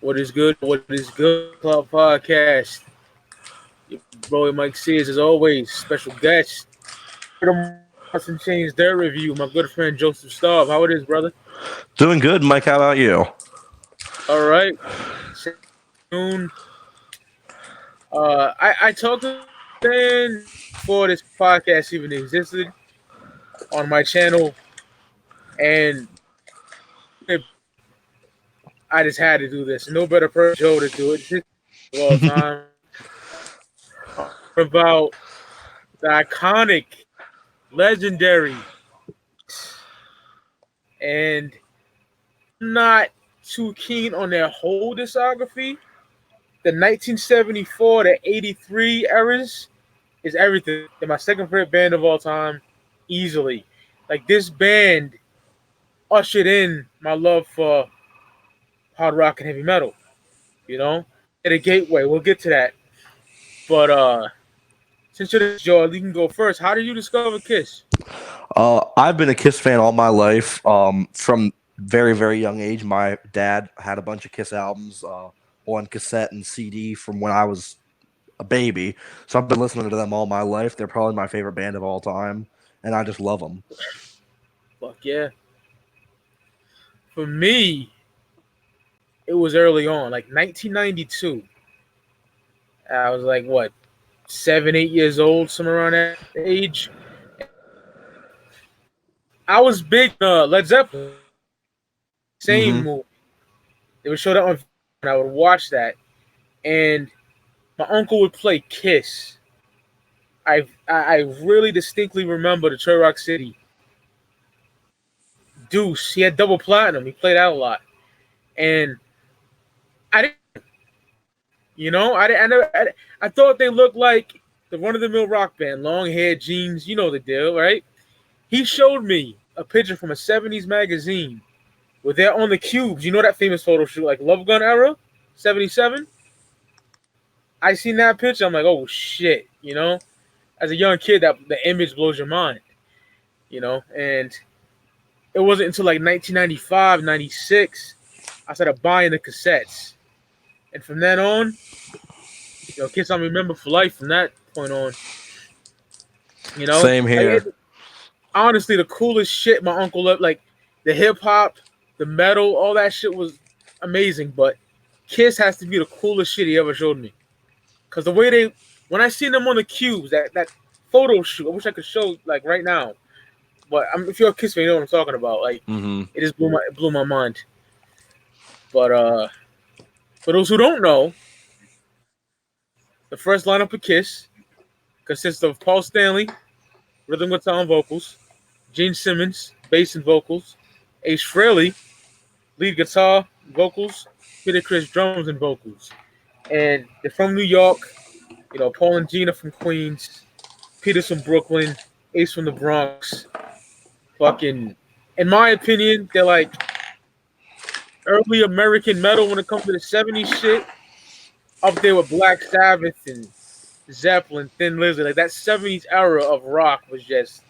What is good? What is good? Clout podcast. Your boy Mike Sears, as always, special guest. And change their review. My good friend Joseph Staub. How it is, brother? Doing good, Mike. How about you? All right. Soon. I talked to Ben before this podcast even existed on my channel, and I just had to do this. No better person Joe to do it. It's his of all time. About the iconic, legendary, and I'm not too keen on their whole discography. The 1974 to 83 eras is everything. They're my second favorite band of all time, easily. Like this band ushered in my love for hard rock and heavy metal. You know, at a gateway. We'll get to that. But since you're the Joe, you can go first. How did you discover Kiss? I've been a Kiss fan all my life. From very, very young age, my dad had a bunch of Kiss albums on cassette and CD from when I was a baby. So I've been listening to them all my life. They're probably my favorite band of all time, and I just love them. Fuck yeah. For me, it was early on, like 1992. I was like, what, 7, 8 years old, somewhere around that age. I was big Led Zeppelin. Same Mm-hmm. movie. They would show that on, and I would watch that. And my uncle would play Kiss. I really distinctly remember the Detroit Rock City. Deuce, he had double platinum. He played out a lot, and I didn't. I thought they looked like the run-of-the-mill rock band, long hair, jeans. You know the deal, right? He showed me a picture from a '70s magazine where they're on the cubes. You know that famous photo shoot, like Love Gun era, '77. I seen that picture. I'm like, oh shit, As a young kid, that the image blows your mind, And it wasn't until like 1995, 96, I started buying the cassettes, and from then on, Kiss I remember for life. From that point on, Same here. honestly, the coolest shit my uncle loved, like the hip hop, the metal, all that shit was amazing. But Kiss has to be the coolest shit he ever showed me. Cause the way when I seen them on the cubes, that photo shoot, I wish I could show like right now. But if you're a Kiss fan, you know what I'm talking about. Like Mm-hmm. it just blew my mind. But for those who don't know, the first lineup of Kiss consists of Paul Stanley, rhythm guitar and vocals, Gene Simmons, bass and vocals, Ace Frehley, lead guitar, vocals, Peter Criss, drums and vocals. And they're from New York. Paul and Gina from Queens, Peter's from Brooklyn, Ace from the Bronx. Fucking, in my opinion, they're like early American metal when it comes to the '70s shit. Up there with Black Sabbath and Zeppelin, Thin Lizzy. Like that '70s era of rock was just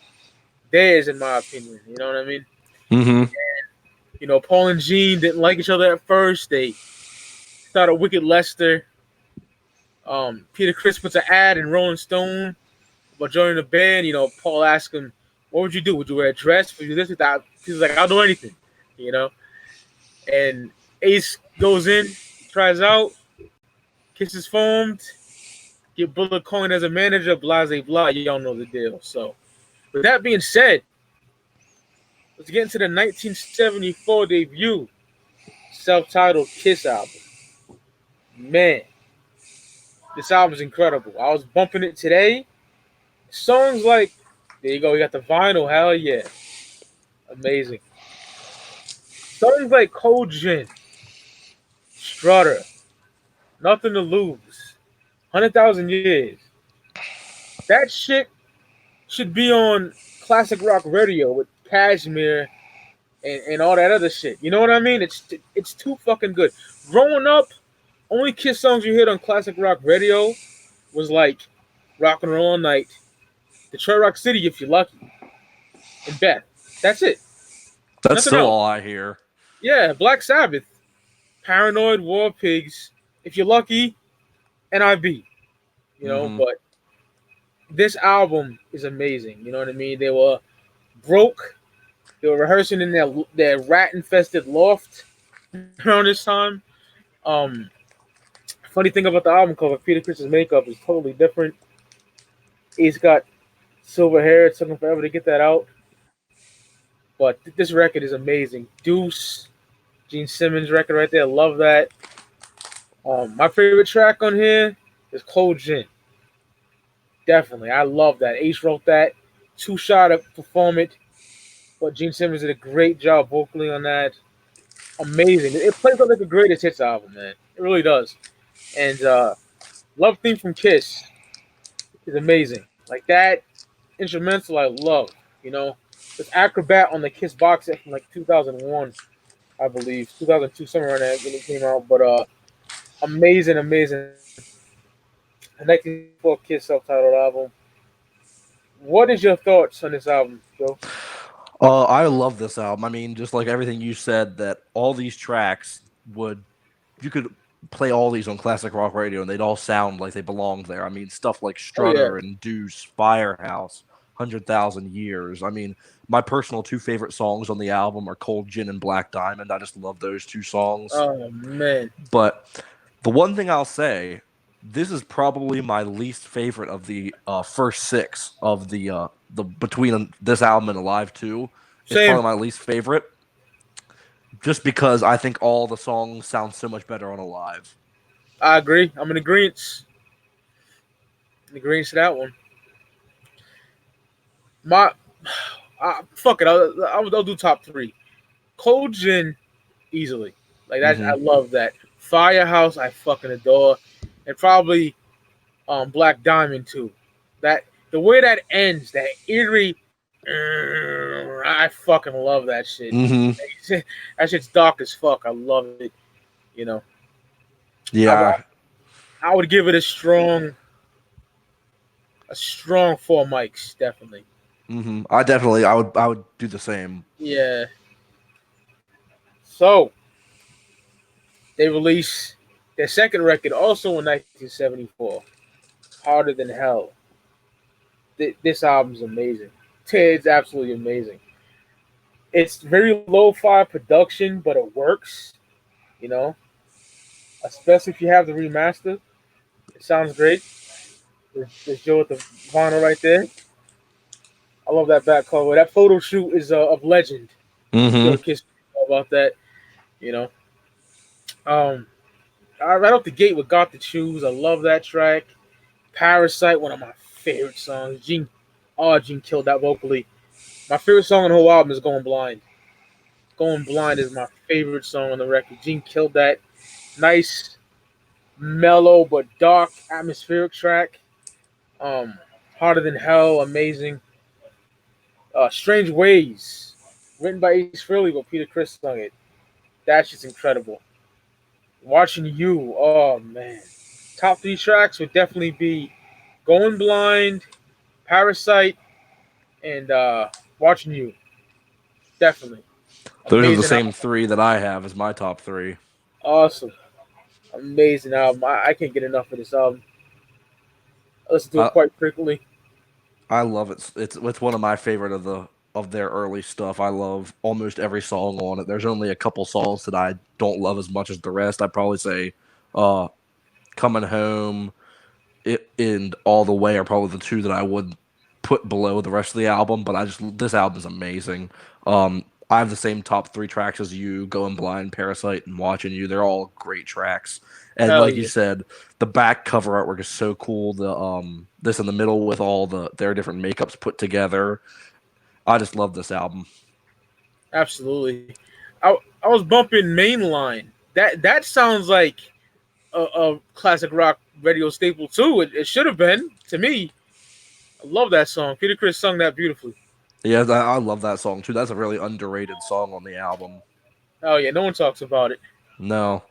theirs, in my opinion. You know what I mean? Mm-hmm. Paul and Gene didn't like each other at first. They started Wicked Lester. Peter Criss puts an ad in Rolling Stone about joining the band. Paul asked him, "What would you do? Would you wear a dress? Would you do this?" That he's like, "I'll do anything." And Ace goes in, tries out, Kiss is formed, get Bullet Coin as a manager, blah, blah, blah. Y'all know the deal. So, with that being said, let's get into the 1974 debut, self-titled Kiss album. Man, this album is incredible. I was bumping it today. Songs like, there you go, you got the vinyl, hell yeah. Amazing. Songs like Cold Gin, Strutter, Nothing to Lose, 100,000 Years. That shit should be on classic rock radio with Cashmere and all that other shit. You know what I mean? It's too fucking good. Growing up, only Kiss songs you heard on classic rock radio was like Rock and Roll All Night, Detroit Rock City if you're lucky, and Beth. That's it. That's Nothing still else. all I hear. Yeah, Black Sabbath. Paranoid, War Pigs, if you're lucky, NIB, Mm-hmm. but this album is amazing. You know what I mean? They were broke. They were rehearsing in their rat infested loft around this time. Um, Funny thing about the album cover, Peter Chris's makeup is totally different. He's got silver hair. It took him forever to get that out. But this record is amazing. Deuce, Gene Simmons record right there. Love that. My favorite track on here is Cold Gin. Definitely. I love that. Ace wrote that. Too Shot to perform it. But Gene Simmons did a great job vocally on that. Amazing. It plays like the greatest hits album, man. It really does. And Love Theme from Kiss is amazing. Like that instrumental I love, you know. This Acrobat on the Kiss box set from like 2001, I believe. 2002, somewhere around there when it came out. But amazing, amazing. The 1994 Kiss self-titled album. What is your thoughts on this album, Joe? I love this album. I mean, just like everything you said, that all these tracks you could play all these on classic rock radio and they'd all sound like they belonged there. I mean, stuff like Oh yeah. Strutter and Deuce, Firehouse, 100,000 Years. I mean, my personal two favorite songs on the album are Cold Gin and Black Diamond. I just love those two songs. Oh man. But the one thing I'll say, this is probably my least favorite of the first six of the between this album and Alive 2. It's Same. probably my least favorite, just because I think all the songs sound so much better on Alive. I agree. I'm in agreement. In agreement to that one. Fuck it. I'll do top three. Cold Gin, easily. Like that. I love that. Firehouse, I fucking adore, and probably Black Diamond too. That the way that ends, that eerie. I fucking love that shit. Mm-hmm. That shit's dark as fuck. I love it. You know. Yeah. I would give it a strong 4 mics, definitely. Mm-hmm. I would do the same. Yeah. So they released their second record also in 1974, Harder Than Hell. This album's amazing. It's absolutely amazing. It's very lo-fi production, but it works, you know. Especially if you have the remaster. It sounds great. There's Joe with the vinyl right there. I love that back cover. That photo shoot is of legend. Mm-hmm. Kiss about that, you know. Right off the gate with Got the Choose. I love that track. Parasite, one of my favorite songs. Gene killed that vocally. My favorite song on the whole album is Going Blind. Going Blind is my favorite song on the record. Gene killed that. Nice, mellow but dark atmospheric track. Harder Than Hell, amazing. Strange Ways, written by Ace Frehley, but Peter Criss sung it. That's just incredible. Watching You, oh man. Top three tracks would definitely be Going Blind, Parasite, and Watching You. Definitely. Those are the Amazing same album. three that I have as my top three. Awesome. Amazing album. I can't get enough of this album. I listen to it quite frequently. I love it. It's one of my favorite of their early stuff. I love almost every song on it. There's only a couple songs that I don't love as much as the rest. I'd probably say Coming Home and All the Way are probably the two that I would put below the rest of the album, but this album is amazing. I have the same top three tracks as you, Going Blind, Parasite, and Watching You. They're all great tracks. And Hell like yeah. you said, the back cover artwork is so cool. This in the middle with all their different makeups put together. I just love this album. Absolutely. I was bumping Mainline. That sounds like a classic rock radio staple too. It should have been to me. I love that song. Peter Criss sung that beautifully. Yeah, I love that song too. That's a really underrated song on the album. Oh yeah, no one talks about it. No.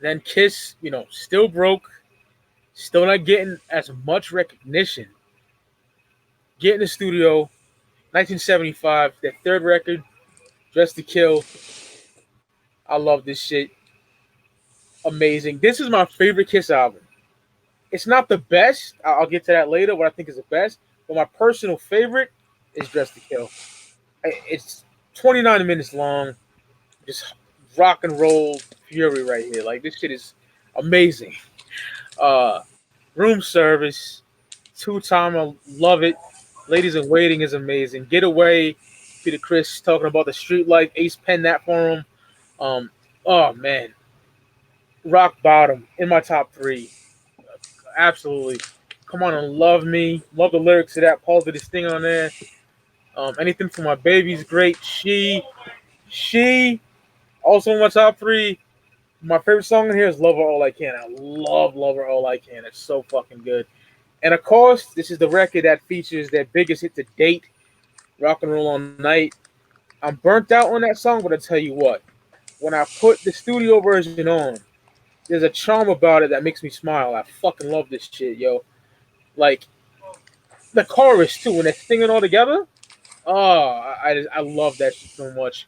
Then Kiss, still broke, still not getting as much recognition. Get in the studio, 1975, their third record, Dress to Kill. I love this shit. Amazing. This is my favorite Kiss album. It's not the best. I'll get to that later. What I think is the best, but my personal favorite is Dress to Kill. It's 29 minutes long. Just rock and roll fury right here. Like this shit is amazing. Uh, Room Service, Two Time, I love it. Ladies in Waiting is amazing. Get Away, Peter Chris talking about the street life. Ace penned that for him. Um, oh man, Rock Bottom in my top three. Absolutely. Come on and love me. Love the lyrics to that. Paul did his thing on there. Anything for my baby's great. She also in my top three. My favorite song in here is Love Her All I Can. I love Her All I Can. It's so fucking good. And of course, this is the record that features their biggest hit to date, Rock and Roll All Night. I'm burnt out on that song, but I tell you what, when I put the studio version on, there's a charm about it that makes me smile. I fucking love this shit, yo. Like the chorus too, when they're singing all together. Oh, I love that shit so much.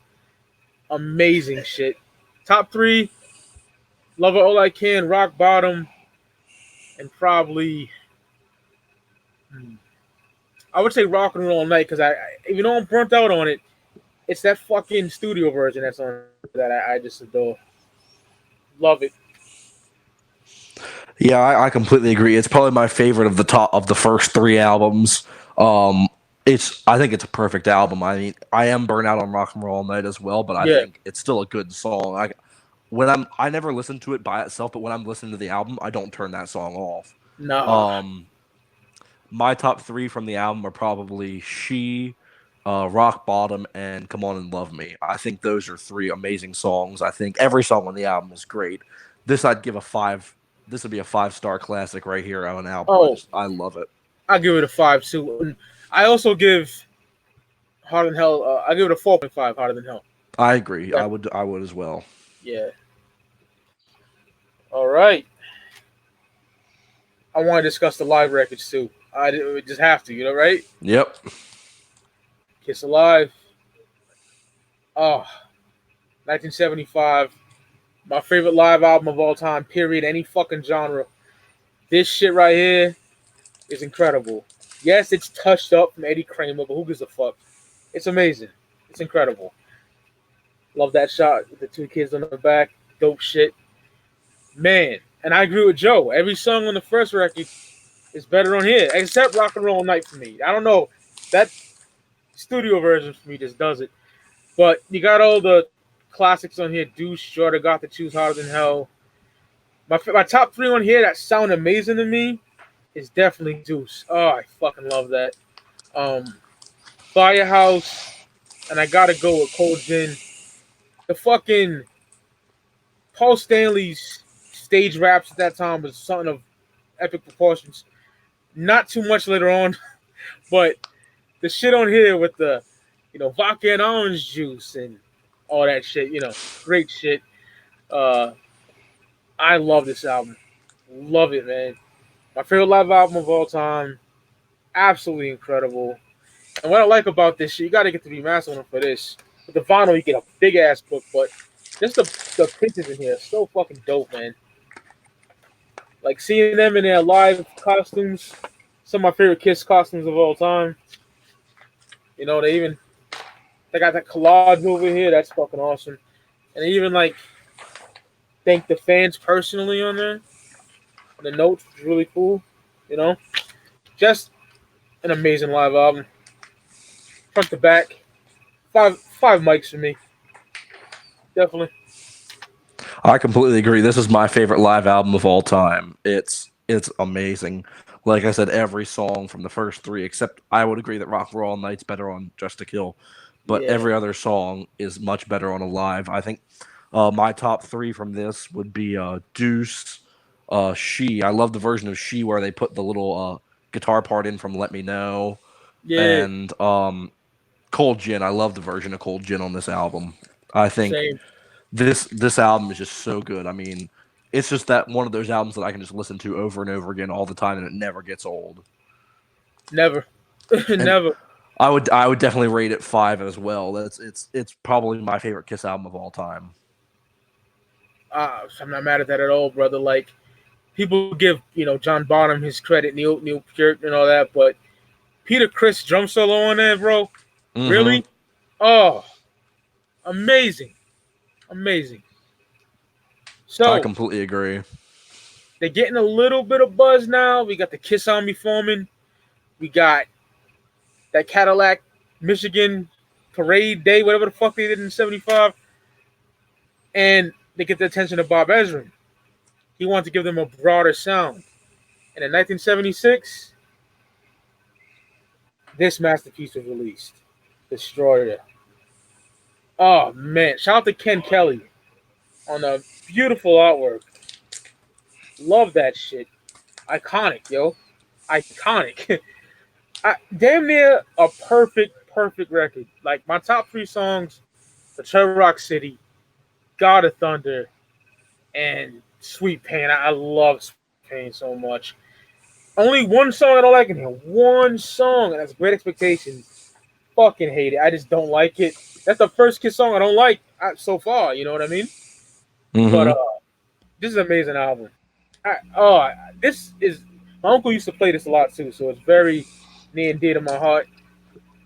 Amazing shit. Top three, Love It All I Can, Rock Bottom, and probably I would say Rock and Roll All Night because even though I'm burnt out on it, it's that fucking studio version that's on that I just adore. Love it. Yeah, I completely agree. It's probably my favorite of the top of the first three albums. I think it's a perfect album. I mean, I am burnt out on Rock and Roll All Night as well, but I Yeah. think it's still a good song. I never listen to it by itself, but when I'm listening to the album, I don't turn that song off. Nah. Um, my top three from the album are probably She, Rock Bottom, and Come On and Love Me. I think those are three amazing songs. I think every song on the album is great. This I'd give a 5. This would be a 5-star classic right here on an album. Oh, I love it. I give it a 5 too. And I also give Harder Than Hell. I give it a 4.5. Harder Than Hell. I agree. Yeah. I would as well. Yeah. All right. I want to discuss the live records too. We just have to, right? Yep. Kiss Alive. Oh, 1975. My favorite live album of all time, period. Any fucking genre. This shit right here is incredible. Yes, it's touched up from Eddie Kramer, but who gives a fuck? It's amazing. It's incredible. Love that shot with the two kids on the back. Dope shit. Man, and I agree with Joe. Every song on the first record is better on here, except Rock and Roll All Night for me. I don't know. That studio version for me just does it. But you got all the classics on here. Deuce, Shorter, Got to Choose, Harder Than Hell. My top three on here that sound amazing to me is definitely Deuce. Oh, I fucking love that. Firehouse, and I gotta go with Cold Gin. The fucking Paul Stanley's stage raps at that time was something of epic proportions. Not too much later on, but the shit on here with the, vodka and orange juice and all that shit, great shit. I love this album. Love it, man. My favorite live album of all time. Absolutely incredible. And what I like about this shit, you got to get the remaster one for this. With the vinyl, you get a big ass book, but just the pictures in here are so fucking dope, man. Like seeing them in their live costumes, some of my favorite Kiss costumes of all time. They got that collage over here. That's fucking awesome. And they even thank the fans personally on there. The notes was really cool. Just an amazing live album. Front to back, five mics for me. Definitely. I completely agree. This is my favorite live album of all time. It's amazing. Like I said, every song from the first three, except I would agree that Rock and Roll All Night's better on Just to Kill, but Yeah. every other song is much better on a live. I think my top three from this would be Deuce, She. I love the version of She where they put the little guitar part in from Let Me Know, Yeah. and Cold Gin. I love the version of Cold Gin on this album. I think Same. this album is just so good. I mean, it's just that one of those albums that I can just listen to over and over again all the time, and it never gets old. Never. Never. I would definitely rate it 5 as well. It's probably my favorite Kiss album of all time. I'm not mad at that at all, brother. Like people give John Bonham his credit, Neil Peart and all that, but Peter Criss drum solo on there, bro. Mm-hmm. Really? Oh, amazing, amazing. I So completely agree. they're getting a little bit of buzz now. We got the Kiss Army forming. We got that Cadillac, Michigan parade day, whatever the fuck they did in '75, and they get the attention of Bob Ezrin. He wanted to give them a broader sound. And in 1976, this masterpiece was released, Destroyer. Oh man! Shout out to Ken Kelly on the beautiful artwork. Love that shit. Iconic, yo. Iconic. Damn near a perfect record. Like my top three songs: Detroit Rock City, God of Thunder, and Sweet Pain. I love Sweet Pain so much. Only one song I don't like in here. One song, and that's Great Expectations. Fucking hate it. I just don't like it. That's the first Kiss song I don't like so far. You know what I mean? But Mm-hmm. this is an amazing album. This is my uncle used to play this a lot too, so it's very near and dear to my heart.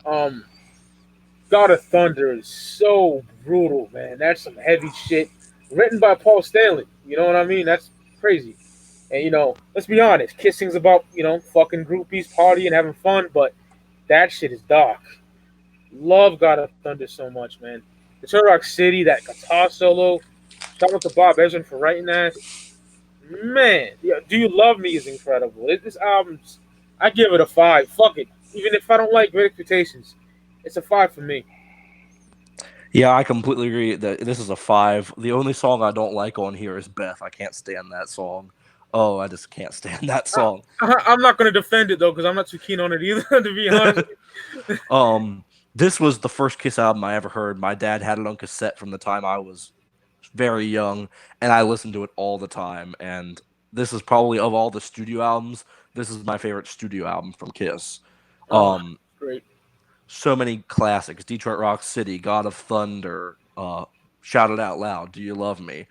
Um, God of Thunder is so brutal, man. That's some heavy shit. Written by Paul Stanley. You know what I mean? That's crazy. And let's be honest, kissing's about fucking groupies, partying, having fun, but that shit is dark. Love God of Thunder so much, man. The Turtle Rock City, that guitar solo. Shout out to Bob Ezrin for writing that. Man, yeah, Do You Love Me is incredible. This album's, I give it a 5. Fuck it. Even if I don't like Great Expectations, it's a 5 for me. Yeah, I completely agree that this is a 5. The only song I don't like on here is Beth. I can't stand that song. Oh, I just can't stand that song. I'm not going to defend it though because I'm not too keen on it either. To be honest. This was the first Kiss album I ever heard. My dad had it on cassette from the time I was very young, and I listened to it all the time. And this is probably, of all the studio albums, this is my favorite studio album from Kiss. Oh, great. So many classics: Detroit Rock City, God of Thunder, Shout It Out Loud, Do You Love Me?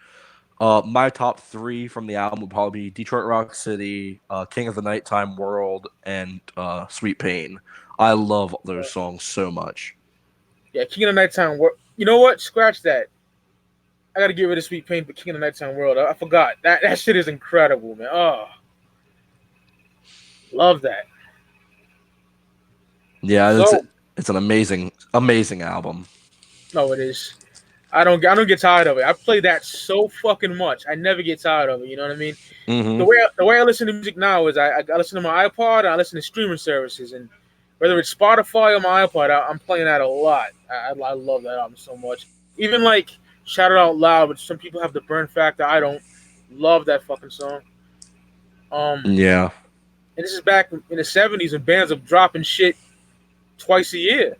My top 3 from the album would probably be Detroit Rock City, King of the Nighttime World, and Sweet Pain. I love those songs so much. Yeah, King of the Nighttime World. You know what? Scratch that. I gotta get rid of Sweet Pain for King of the Nighttime World. I forgot. That shit is incredible, man. Oh, love that. Yeah, So, it's an amazing album. no, it is. I don't get tired of it. I play that so fucking much. I never get tired of it. You know what I mean? The Mm-hmm. way I listen to music now is I listen to my iPod and I listen to streaming services, and whether it's Spotify or my iPod, I'm playing that a lot. I love that album so much. Even like Shout It Out Loud, which some people have the burn factor. I don't love that fucking song. Um, Yeah. and this is back in the '70s when bands are dropping shit twice a year,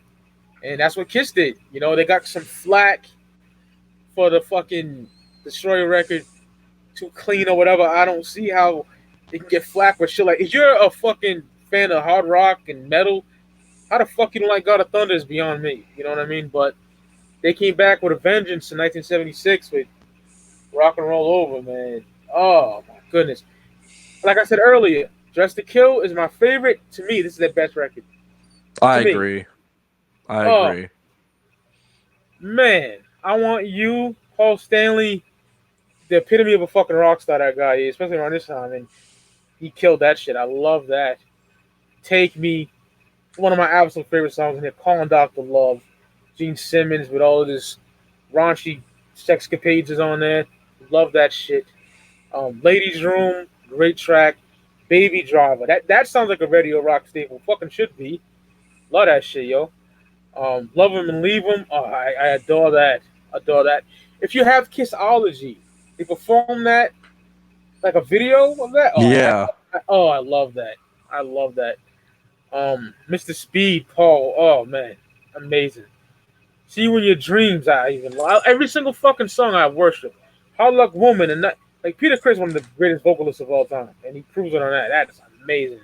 and that's what Kiss did. They got some flack for the fucking Destroyer record, too clean or whatever. I don't see how they can get flack with shit like. If you're a fucking fan of hard rock and metal, how the fuck you don't like God of Thunder is beyond me. You know what I mean? But they came back with a vengeance in 1976 with Rock and Roll Over, man. Oh my goodness! Like I said earlier, Dress to Kill is my favorite. To me, this is their best record. I To me, agree. I oh agree. man, I Want You, Paul Stanley, the epitome of a fucking rock star. That guy is, especially around this time, and he killed that shit. I love that. Take Me, one of my absolute favorite songs in here. Calling Dr. Love, Gene Simmons with all of this raunchy sexcapades is on there. Love that shit. Ladies Room, great track. Baby Driver, that sounds like a radio rock staple. Fucking should be. Love that shit, yo. Love 'Em and Leave 'Em. Oh, I adore that. Adore that. If you have Kissology, they perform that like a video of that. Yeah. I love that. I love that. Mr. Speed, Paul. Oh man, amazing. See You in Your Dreams. Every single fucking song I worship. Hard Luck Woman and that, like Peter Criss, one of the greatest vocalists of all time, and he proves it on that. That is amazing.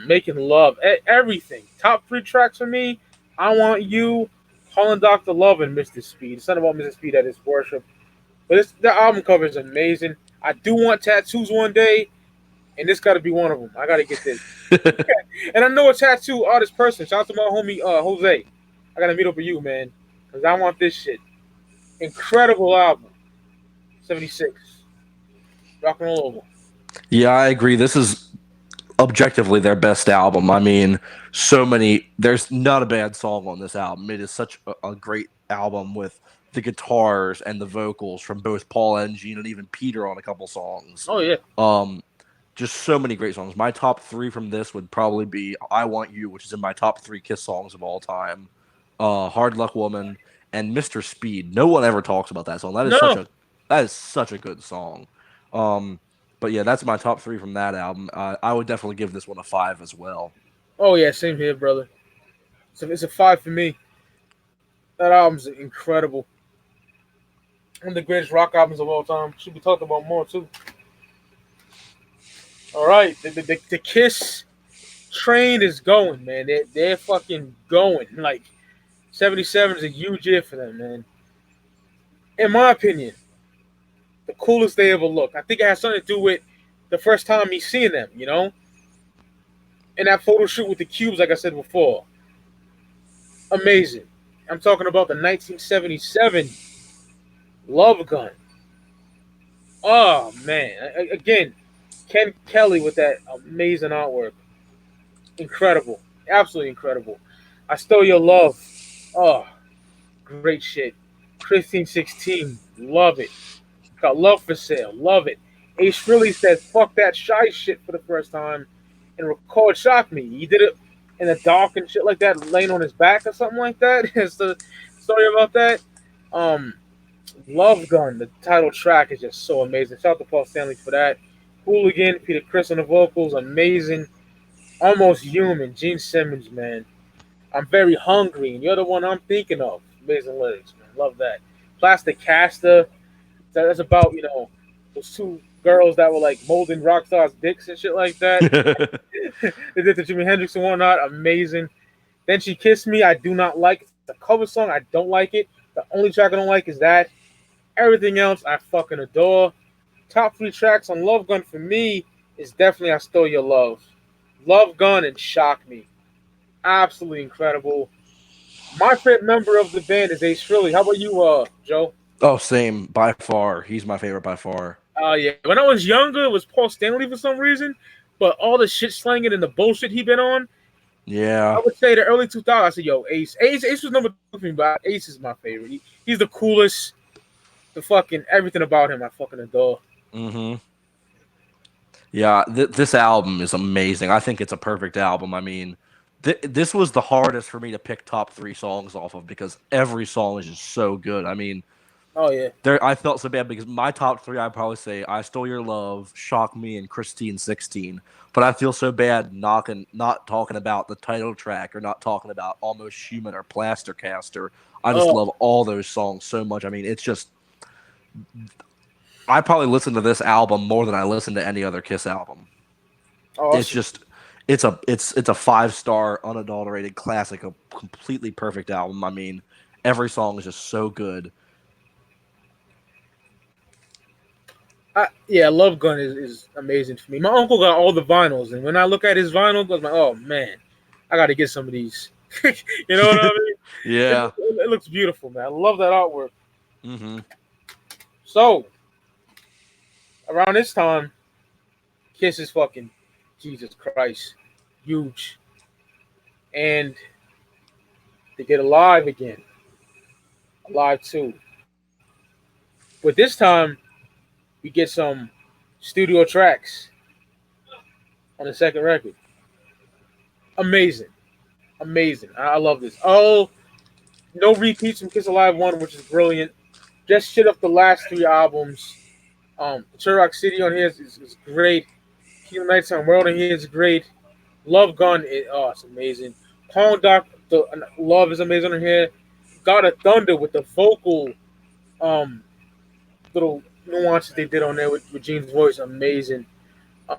Making Love, everything. Top 3 tracks for me. I Want You, Calling Dr. Love, and Mr. Speed. It's not about Mr. Speed at his worship. But the album cover is amazing. I do want tattoos one day, and this got to be one of them. I got to get this. And I know a tattoo artist person. Shout out to my homie Jose. I got to meet up with you, man, because I want this shit. Incredible album. 76. Rock and roll over. Yeah, I agree. This is objectively their best album. I mean, there's not a bad song on this album. It is such a great album with the guitars and the vocals from both Paul and Gene and even Peter on a couple songs. Oh, yeah. Just so many great songs. My top 3 from this would probably be I Want You, which is in my top 3 Kiss songs of all time, Hard Luck Woman, and Mr. Speed. No one ever talks about that song. That is such a good song. But yeah, that's my top 3 from that album. I would definitely give this one a 5 as well. Oh, yeah, same here, brother. So it's a 5 for me. That album's incredible. One of the greatest rock albums of all time. Should be talked about more, too. All right, the Kiss train is going, man. They're fucking going. Like, 77 is a huge year for them, man. In my opinion, the coolest they ever looked. I think it has something to do with the first time me seeing them, you know? And that photo shoot with the cubes, like I said before. Amazing. I'm talking about the 1977 Love Gun. Oh, man. Again, Ken Kelly with that amazing artwork. Incredible. Absolutely incredible. I Stole Your Love. Oh, great shit. Christine 16. Love it. Got Love for Sale. Love it. Ace Frehley said, fuck that shy shit for the first time and record Shock Me. He did it in the dark and shit like that, laying on his back or something like that. It's the story about that. Love Gun, the title track is just so amazing. Shout out to Paul Stanley for that. Hooligan, Peter Criss on the vocals, amazing. Almost Human, Gene Simmons, man. I'm Very Hungry, and you're the one I'm thinking of. Amazing lyrics, man. Love that. Plastic Caster. That's about, those two girls that were like molding rock stars' dicks and shit like that. They did the Jimi Hendrix and whatnot. Amazing. Then She Kissed Me. I do not like. It's a cover song. I don't like it. The only track I don't like is that. Everything else I fucking adore. Top 3 tracks on Love Gun for me is definitely I Stole Your Love. Love Gun and Shock Me. Absolutely incredible. My favorite member of the band is Ace Frehley. How about you, Joe? Oh, same. By far. He's my favorite by far. Yeah. When I was younger, it was Paul Stanley for some reason. But all the shit slanging and the bullshit he been on, yeah. I would say the early 2000s, I said, yo, Ace. Ace was number 2 for me, but Ace is my favorite. He's the coolest. The fucking everything about him I fucking adore. Mm-hmm. Yeah, this album is amazing. I think it's a perfect album. I mean, this was the hardest for me to pick top 3 songs off of because every song is just so good. I mean, oh yeah, I felt so bad because my top 3 I'd probably say I Stole Your Love, Shock Me, and Christine 16. But I feel so bad not talking about the title track or not talking about Almost Human or Plaster Caster. I just love all those songs so much. I mean, it's just I probably listen to this album more than I listen to any other Kiss album. Awesome. It's just it's a 5-star unadulterated classic, a completely perfect album. I mean, every song is just so good. Love Gun is amazing for me. My uncle got all the vinyls, and when I look at his vinyl, I was like, oh man, I got to get some of these. You know what I mean? Yeah. It looks beautiful, man. I love that artwork. Mm-hmm. So, around this time, Kiss is fucking Jesus Christ, huge, and they get Alive again, Alive 2. But this time, we get some studio tracks on the second record. Amazing. I love this. Oh, no repeats from Kiss Alive 1, which is brilliant. Just shit up the last 3 albums. Turok City on here is great. Kingdom Nighttime World on here is great. Love Gun, it's amazing. Pong Doc, the Love is amazing on here. God of Thunder with the vocal little nuances they did on there with Gene's voice, amazing.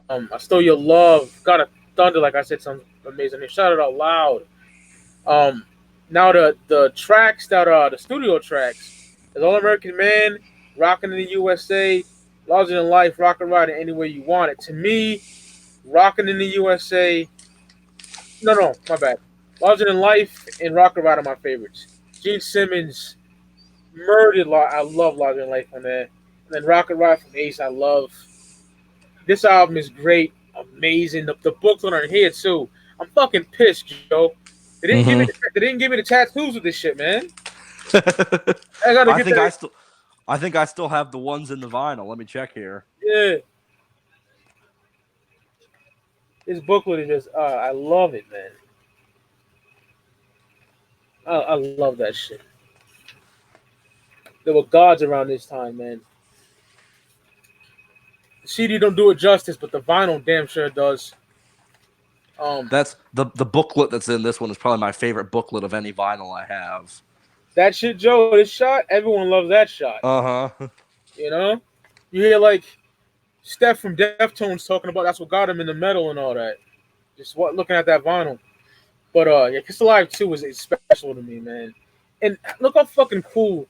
I Stole Your Love, God of Thunder, like I said, sounds amazing. They shout it out loud. Now the tracks that are the studio tracks is All American Man, Rockin' in the USA, Larger Than Life, Rockin' Ride Any Way You Want It. To me, Rockin' in the USA. No, my bad. Larger Than Life and Rockin' Ride are my favorites. Gene Simmons murdered. I love Larger Than Life on that. And then Rockin' Ride from Ace, I love. This album is great, amazing. The books on here too. I'm fucking pissed, Joe. They didn't give me the tattoos with this shit, man. I gotta I get think I that. still, I think I still have the ones in the vinyl. Let me check here. Yeah, this booklet is just. I love it, man. I love that shit. There were gods around this time, man. The CD don't do it justice, but the vinyl damn sure does. That's the booklet that's in this one is probably my favorite booklet of any vinyl I have. That shit, Joe. This shot, everyone loves that shot. Uh-huh. You know, you hear like Steph from Deftones talking about that's what got him in the metal and all that. Just looking at that vinyl. But yeah, Kiss Alive 2 is special to me, man. And look how fucking cool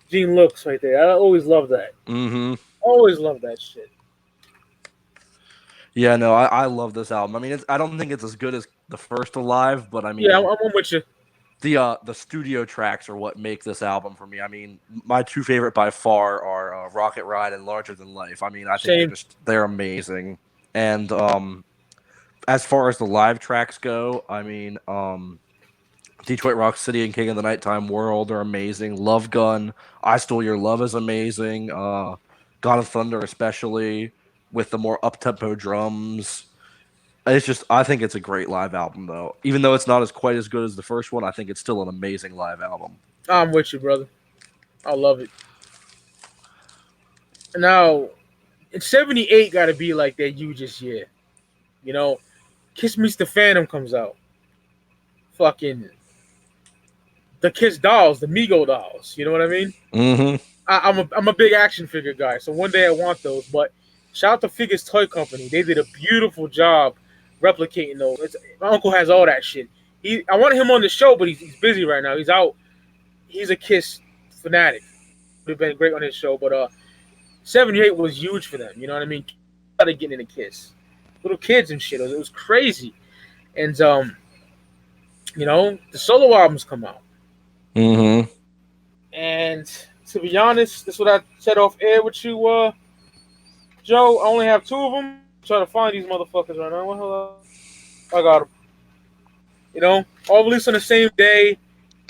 Gene looks right there. I always love that. Mm-hmm. Always love that shit. Yeah, no, I love this album. I mean, I don't think it's as good as the first Alive, but I mean, Yeah, I'm with you. the studio tracks are what make this album for me. I mean, my two favorite by far are Rocket Ride and Larger Than Life. I mean, I think they're amazing. And as far as the live tracks go, I mean, Detroit Rock City and King of the Nighttime World are amazing. Love Gun, I Stole Your Love is amazing. God of Thunder, especially with the more up tempo drums. It's just, I think it's a great live album, though. Even though it's not as quite as good as the first one, I think it's still an amazing live album. I'm with you, brother. I love it. Now, in '78, got to be like that hugest year. You know, Kiss Meets the Phantom comes out. Fucking the Kiss dolls, the Mego dolls. You know what I mean? Mm-hmm. I'm a big action figure guy, so one day I want those. But shout out to Figures Toy Company. They did a beautiful job replicating those. My uncle has all that shit. I wanted him on the show, but he's busy right now. He's out. He's a Kiss fanatic. Would have been great on his show, but '78 was huge for them. You know what I mean? Started getting into Kiss, little kids and shit. It was crazy, and you know, the solo albums come out, Mm-hmm. and to be honest, this is what I said off air with you, Joe. I only have two of them. Try to find these motherfuckers right now. What the hell? I got them. You know, all released on the same day.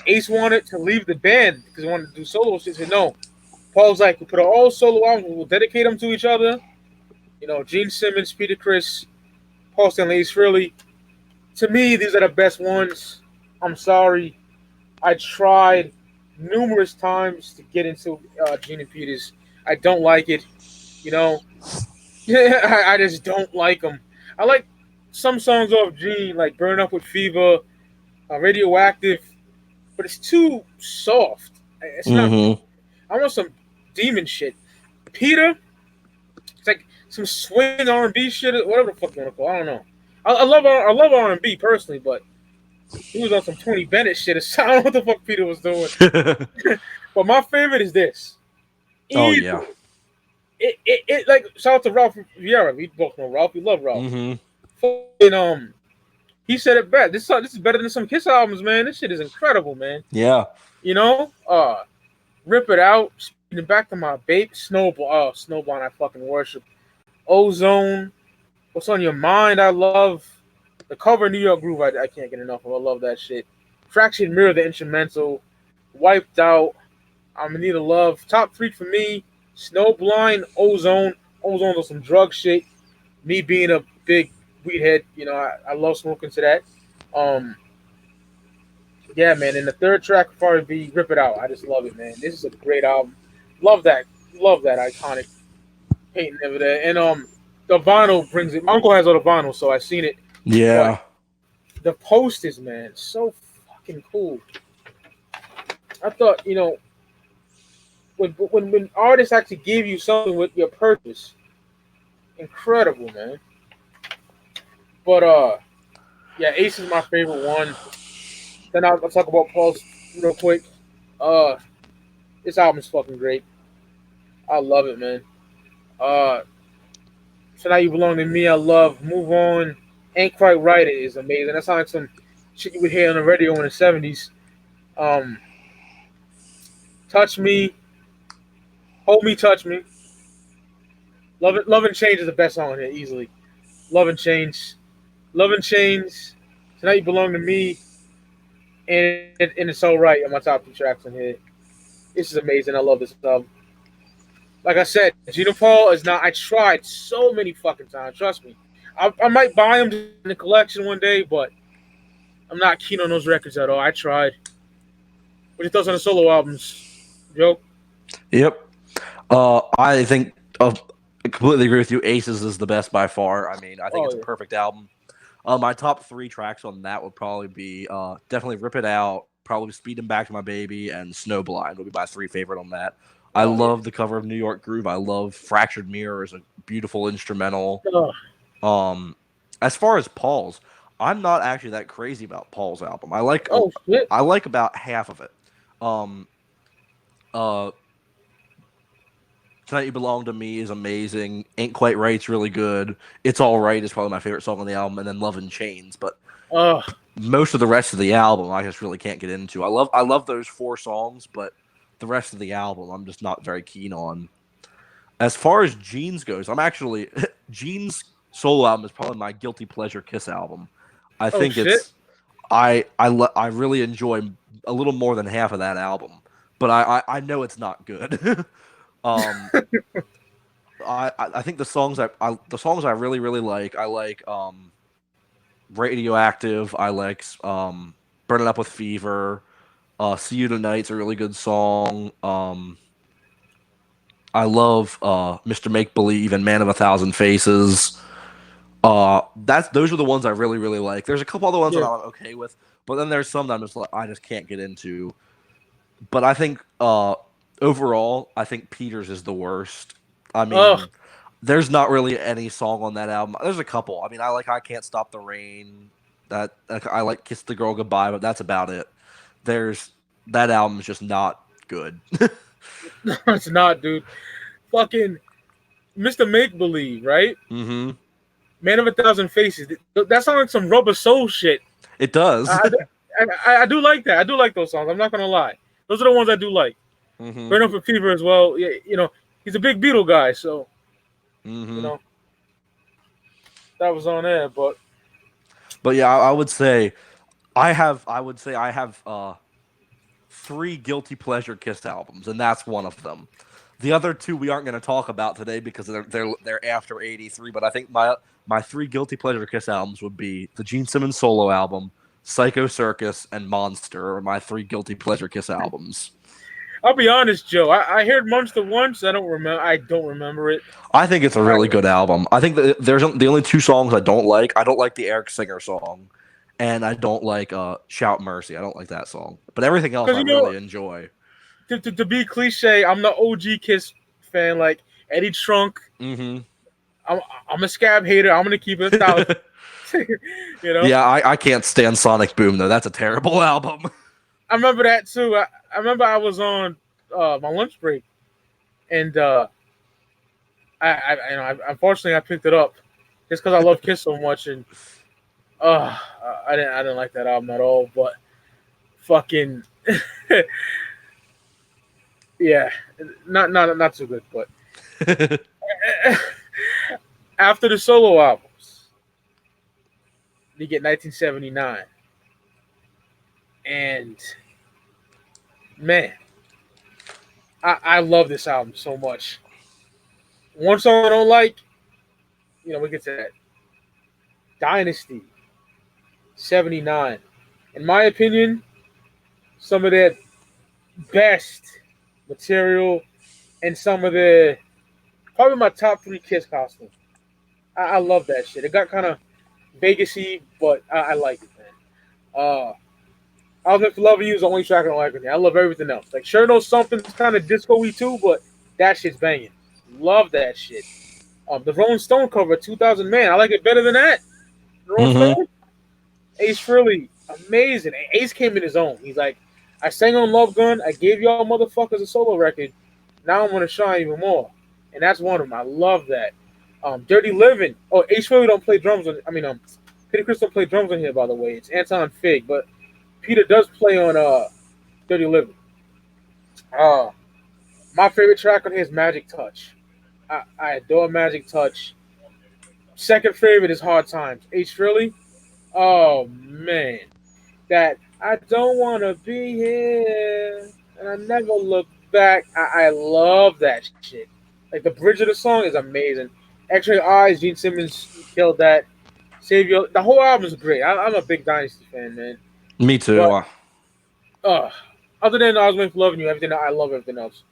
Ace wanted to leave the band because he wanted to do solo shit. He said no. Paul's like, we put all solo albums. We'll dedicate them to each other. You know, Gene Simmons, Peter Criss, Paul Stanley, Ace Frehley. To me, these are the best ones. I'm sorry. I tried numerous times to get into Gene and Peter's. I don't like it. You know, I just don't like them. I like some songs off Gene, like Burn Up with Fever, Radioactive, but it's too soft. It's not. Mm-hmm. I want some demon shit. Peter, it's like some swing R&B shit, whatever the fuck you want to call it. I don't know. I love R&B personally, but he was on some Tony Bennett shit. I don't know what the fuck Peter was doing. But my favorite is this. Oh, yeah. It like shout out to Ralph Vieira. We both know Ralph. We love Ralph. Mm-hmm. He said it best. This is better than some Kiss albums, man. This shit is incredible, man. Yeah. You know, Rip It Out, speeding back to my babe, Snowblind, I fucking worship. Ozone, What's on Your Mind, I love. The cover New York Groove, I can't get enough of. I love that shit. Fractured Mirror, the instrumental. Wiped Out, I'm in Need of Love. Top three for me, Snowblind, Ozone. Ozone was some drug shit. Me being a big weed head, you know, I love smoking to that. Yeah, man. And the third track would probably be Rip It Out. I just love it, man. This is a great album. Love that iconic painting over there. And the vinyl brings it. My uncle has all the vinyl, so I've seen it. Yeah. But the posters, man, so fucking cool. I thought, you know, when artists actually give you something with your purpose, incredible, man. But yeah, Ace is my favorite one. Then I'll talk about Paul's real quick. This album is fucking great. I love it, man. Uh, So Now You Belong to Me. I love Move On. Ain't Quite Right. It is amazing. That sounds like some shit you would hear on the radio in the 70s. Um, Touch Me. Hold Me, Touch Me. Love and Change is the best song here, easily. Love and Change. Love and Change. Tonight You Belong to Me. And It's Alright on my top 2 tracks in here. This is amazing. I love this album. Like I said, Gina Paul is not. I tried so many fucking times. Trust me. I might buy them in the collection one day, but I'm not keen on those records at all. I tried. What are your thoughts on the solo albums, Joe? Yep. I think I completely agree with you. Aces is the best by far. I mean, I think it's a perfect album. My top 3 tracks on that would probably be definitely Rip It Out, probably Speeding Back to My Baby, and Snowblind would be my 3 favorite on that. I love the cover of New York Groove. I love Fractured Mirror as a beautiful instrumental. As far as Paul's, I'm not actually that crazy about Paul's album. I like about half of it. Tonight You Belong to Me is amazing. Ain't Quite Right's really good. It's All Right is probably my favorite song on the album, and then Love in Chains. But most of the rest of the album, I just really can't get into. I love those 4 songs, but the rest of the album, I'm just not very keen on. As far as Gene's goes, I'm actually Gene's solo album is probably my guilty pleasure Kiss album. I think it's I really enjoy a little more than half of that album, but I know it's not good. I think the songs I really like. I like Radioactive. I like Burning Up with Fever. See You Tonight's a really good song. I love Mr. Make Believe and Man of a Thousand Faces. Those are the ones I really like. There's a couple other ones that I'm okay with, but then there's some that I just can't get into. But I think overall, I think Peters is the worst. I mean, there's not really any song on that album. There's a couple. I mean, I like I Can't Stop the Rain. I like Kiss the Girl Goodbye, but that's about it. That album's just not good. No, it's not, dude. Fucking Mr. Make Believe, right? Mm-hmm. Man of a Thousand Faces. That sounds like some Rubber Soul shit. It does. I do like that. I do like those songs. I'm not gonna lie. Those are the ones I do like. Mm-hmm. Burn Up for Fever as well. Yeah, he's a big Beatle guy, so that was on there. But yeah, I would say I have 3 guilty pleasure Kiss albums, and that's one of them. The other 2 we aren't going to talk about today because they're after 83. But I think my 3 guilty pleasure Kiss albums would be the Gene Simmons solo album, Psycho Circus, and Monster are my 3 guilty pleasure Kiss albums. I'll be honest, Joe. I heard Monster once. I don't remember it. I think it's a really good album. I think that there's the only 2 songs I don't like. I don't like the Eric Singer song, and I don't like Shout Mercy. I don't like that song. But everything else I really enjoy. To be cliche, I'm the OG Kiss fan, like Eddie Trunk. Mm-hmm. I'm a scab hater. I'm gonna keep it 1,000. Yeah, I can't stand Sonic Boom though. That's a terrible album. I remember that too. I remember I was on my lunch break, and I unfortunately I picked it up just because I love Kiss so much, and I didn't like that album at all. But fucking yeah, not too good. But after the solo albums, you get 1979, and man, I love this album so much. One song I don't like, we get to that. Dynasty, 79. In my opinion, some of their best material and some of the, probably my top 3 Kiss costumes. I love that shit. It got kind of Vegas-y, but I like it, man. I Was Meant for Loving You is the only track I don't like on there. I love everything else. Like, Sure Knows Something's kind of disco-y too, but that shit's banging. Love that shit. The Rolling Stone cover, 2000 Man. I like it better than that. Rolling Stone. Ace Frehley, amazing. Ace came in his own. He's like, I sang on Love Gun. I gave y'all motherfuckers a solo record. Now I'm gonna shine even more, and that's one of them. I love that. Dirty Living. Oh, H. Philly don't play drums on. I mean, Peter Chris don't play drums on here, by the way. It's Anton Fig, but Peter does play on Dirty Living. Uh, my favorite track on here is Magic Touch. I adore Magic Touch. Second favorite is Hard Times. H. Philly. Oh man, that I don't want to be here and I never look back. I love that shit. Like the bridge of the song is amazing. X-Ray Eyes, Gene Simmons killed that. Savior, the whole album is great. I'm a big Dynasty fan, man. Me too. But uh, other than I was meant for loving you, everything I love everything else.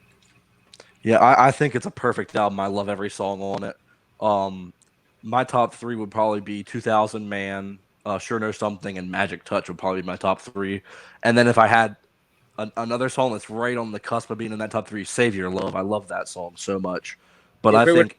Yeah, I think it's a perfect album. I love every song on it. Um, my top three would probably be 2000 Man, Sure Know Something, and Magic Touch would probably be my top three. And then if I had another song that's right on the cusp of being in that top three, Save Your Love. I love that song so much. But Yeah, great.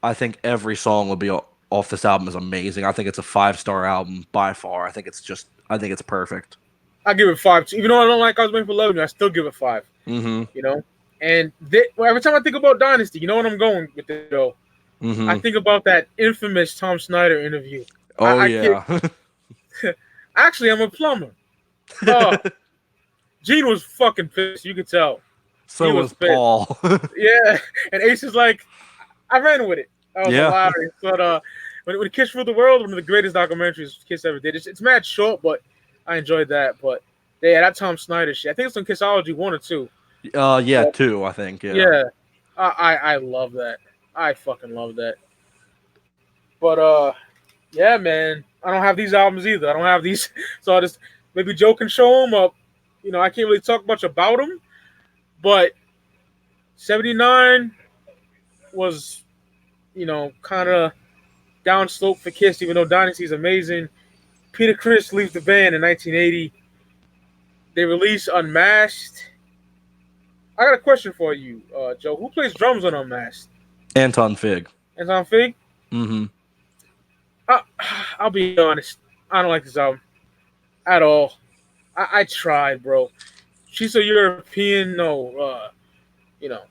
I think every song would be off this album is amazing. I think it's a 5-star album by far. I think it's perfect. I give it 5 too. Even though I don't like I was meant for loving you, I still give it 5. Mm-hmm. You know, and every time I think about Dynasty, you know what I'm going with it though. Mm-hmm. I think about that infamous Tom Snyder interview. Oh yeah. Actually, I'm a plumber. Oh, Gene was fucking pissed. You could tell. So was Paul. Yeah, and Ace is like, I ran with it. That was hilarious. But when Kiss Ruled the World, one of the greatest documentaries Kiss ever did. It's mad short, but I enjoyed that. But yeah, that Tom Snyder shit. I think it's on Kissology 1 or 2. Yeah, 2, I think. Yeah. Yeah. I love that. I fucking love that. But yeah, man. I don't have these albums either. I don't have these, so I just maybe Joe can show them up. You know, I can't really talk much about them, but 79 was, you know, kind of downslope for Kiss, even though Dynasty's amazing. Peter Criss leaves the band in 1980. They release Unmasked. I got a question for you, Joe. Who plays drums on Unmasked? Anton Fig. Anton Fig? Mm-hmm. I'll be honest. I don't like this album at all. I tried, bro. She's a European, no, you know,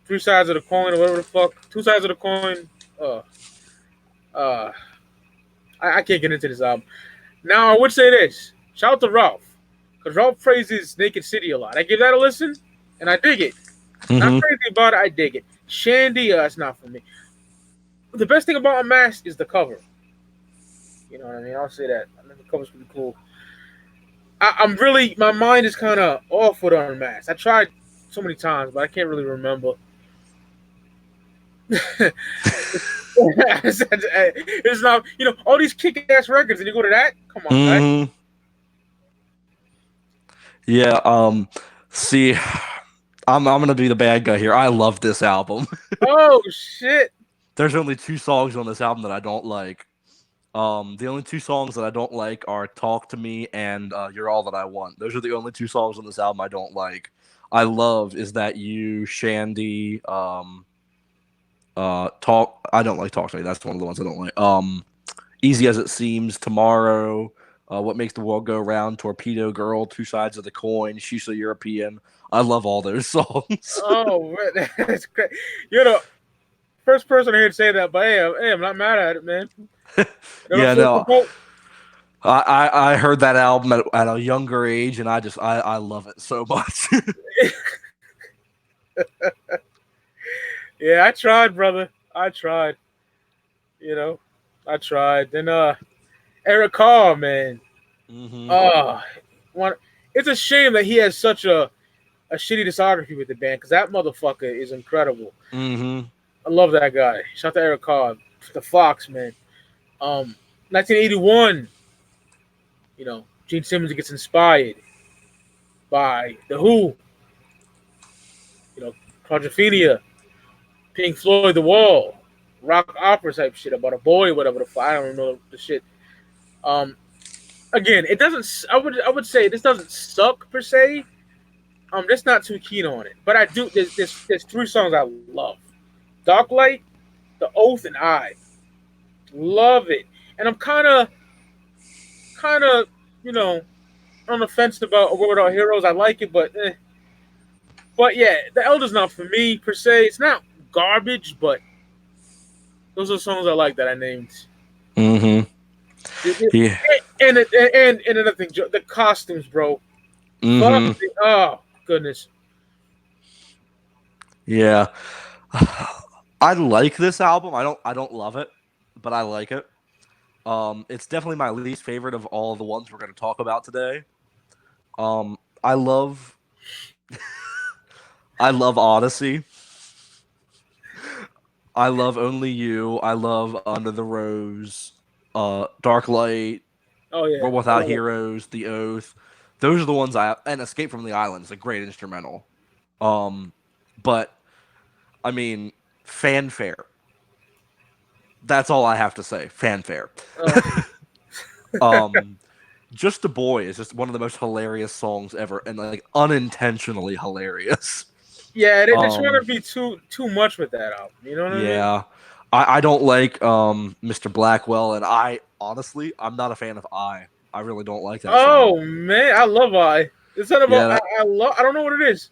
3 sides of the coin or whatever the fuck. 2 sides of the coin. I can't get into this album. Now, I would say this. Shout out to Ralph. Because Ralph praises Naked City a lot. I give that a listen, and I dig it. Mm-hmm. Not crazy about it, I dig it. Shandy, it's not for me. The best thing about Unmasked is the cover. You know what I mean? I'll say that. I think the cover's pretty cool. I'm really, my mind is kind of off with Unmasked. I tried so many times, but I can't really remember. It's not, you know, all these kick-ass records, and you go to that? Come on, mm-hmm. Guys. Yeah, see, I'm gonna be the bad guy here. I love this album. Oh shit! There's only 2 songs on this album that I don't like. The only 2 songs that I don't like are "Talk to Me" and "You're All That I Want." Those are the only 2 songs on this album I don't like. I love "Is That You," Shandy, Talk. I don't like "Talk to Me." That's one of the ones I don't like. "Easy as It Seems," "Tomorrow." What Makes the World Go Round, Torpedo Girl, Two Sides of the Coin, She's a European. I love all those songs. Oh, man, that's great. You're the first person I hear to say that, but hey, I'm not mad at it, man. Yeah, no. I heard that album at a younger age, and I love it so much. Yeah, I tried, brother. I tried. You know, I tried. Then Eric Carr, man. Mm-hmm. It's a shame that he has such a shitty discography with the band, because that motherfucker is incredible. Mm-hmm. I love that guy. Shout out to Eric Carr, the Fox, man. 1981, you know, Gene Simmons gets inspired by The Who, you know, Quadrophenia, Pink Floyd, The Wall, rock opera type shit about a boy, whatever the fuck. I don't know the shit. Again, it doesn't. I would say this doesn't suck per se. I'm just not too keen on it. But I do. There's 3 songs I love: Dark Light, The Oath, and I. Love it. And I'm kind of, you know, on the fence about A World Without Heroes. I like it, but But yeah, The Elder's not for me per se. It's not garbage, but those are songs I like that I named. Mm-hmm. Yeah. And another thing, the costumes, bro. Fuck. Mm-hmm. Oh goodness. Yeah. I like this album. I don't love it, but I like it. It's definitely my least favorite of all the ones we're going to talk about today. I love I love Odyssey. I love Only You. I love Under the Rose, Dark Light, Oh yeah, World I Without love it. Heroes, The Oath. Those are the ones and Escape from the Island is a great instrumental. Um, but I mean, fanfare. That's all I have to say. Fanfare. Uh, um, Just a Boy is just one of the most hilarious songs ever, and like unintentionally hilarious. yeah, they're trying to Um, be too much with that album. You know what I mean? yeah, I don't like Mr. Blackwell, and I'm not a fan of I. I really don't like that song. Oh man, I love I. It's not Yeah, about I love. I don't know what it is.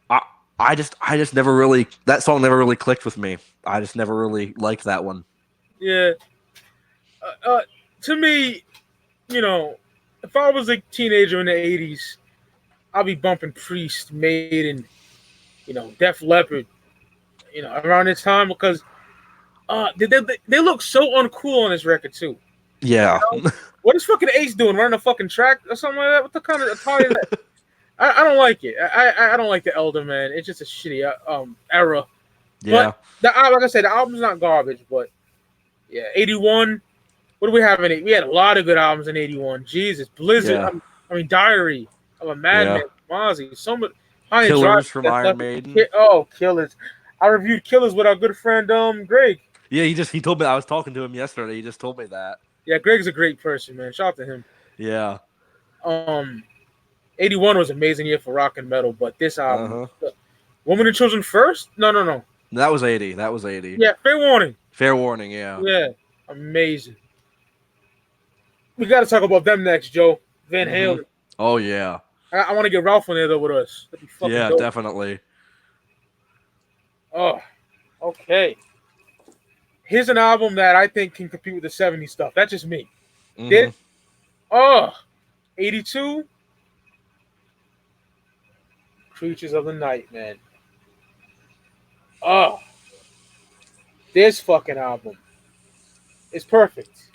I I just never really that song never really clicked with me. I just never really liked that one. Yeah. Uh, to me, you know, if I was a teenager in the '80s, I'll be bumping Priest, Maiden, Def Leppard, around this time because they look so uncool on this record too. You Yeah, know, what is fucking Ace doing? Running a fucking track or something like that? What the kind of attire is that? I don't like it. I don't like the Elder, man. It's just a shitty era. But yeah, like I said, the album's not garbage. But yeah, '81. What do we have in it? We had a lot of good albums in '81. Jesus, Blizzard. yeah, Diary of a yeah. Madman. Mozzie. So much. High and Dry. Killers from Iron Maiden. Oh, Killers. I reviewed Killers with our good friend Greg. Yeah, he told me I was talking to him yesterday. He just told me that. Yeah, Greg's a great person, man. Shout out to him. Yeah. Um, '81 was an amazing year for rock and metal, but this album, Uh-huh. Woman and Children First? No. That was 80. That was 80. Yeah, Fair Warning. Fair Warning, yeah. Yeah, amazing. We got to talk about them next, Joe. Van Mm-hmm. Halen. Oh yeah. I want to get Ralph on there though with us. That'd be fucking Yeah, dope. definitely. Oh, okay. Here's an album that I think can compete with the '70s stuff. That's just me. Mm-hmm. Oh, '82. Creatures of the Night, man. Oh, this fucking album is perfect.